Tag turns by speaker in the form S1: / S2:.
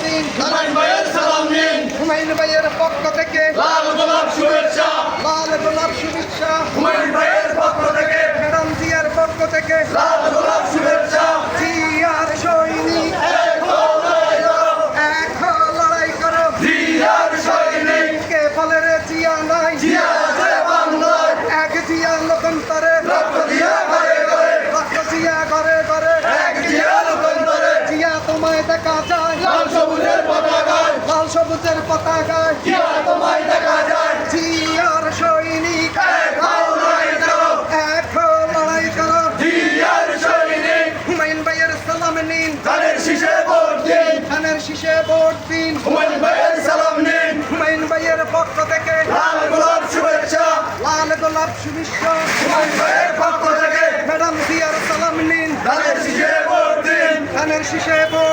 S1: দিন।
S2: হুমায়ুন ভাইয়ের সালাম নিন।
S1: হুমায়ুন ভাইয়ের পক্ষ থেকে
S2: লাল গোলাপ শুভেচ্ছা।
S1: লাল গোলাপ শুভেচ্ছা।
S2: হুমায়ুন ভাইয়ের পক্ষ থেকে
S1: ম্যাডাম জিয়ার পক্ষ থেকে
S2: লাল গোলাপ শুভেচ্ছা।
S1: জিয়ার সৈনিক
S2: এক হও লড়াই করো।
S1: এক হও লড়াই করো।
S2: জিয়ার সৈনিক।
S1: কে বলে রে জিয়া নাই,
S2: জিয়া আছে বাংলায়।
S1: এক জিয়া লোকান্তরে,
S2: রক্ত দিয়া ঘরে ঘরে।
S1: রক্ত জিয়া ঘরে ঘরে।
S2: এক জিয়া লোকান্তরে।
S1: জিয়া তোমায় দেখা যায়
S2: লাল সবুজের পতাকায়।
S1: লাল সবুজের পতাকায়।
S2: জিয়া তোমায় দেখা যায়।
S1: জিয়ার সৈনিক
S2: এক হও লড়াই করো।
S1: এক হও লড়াই করো।
S2: জিয়ার সৈনিক।
S1: হুমায়ুন ভাইয়ের সালাম নিন,
S2: ধানের শীষে ভোট দিন।
S1: ধানের শীষে ভোট দিন।
S2: হুমায়ুন ভাইয়ের সালাম নিন।
S1: হুমায়ুন ভাইয়ের পক্ষ থেকে
S2: লাল গোলাপ শুভেচ্ছা।
S1: লাল গোলাপ শুভেচ্ছা।
S2: হুমায়ুন ভাইয়ের পক্ষ থেকে
S1: ম্যাডাম জিয়ার সালাম নিন,
S2: ধানের শীষে ভোট দিন।
S1: ধানের শীষে ভোট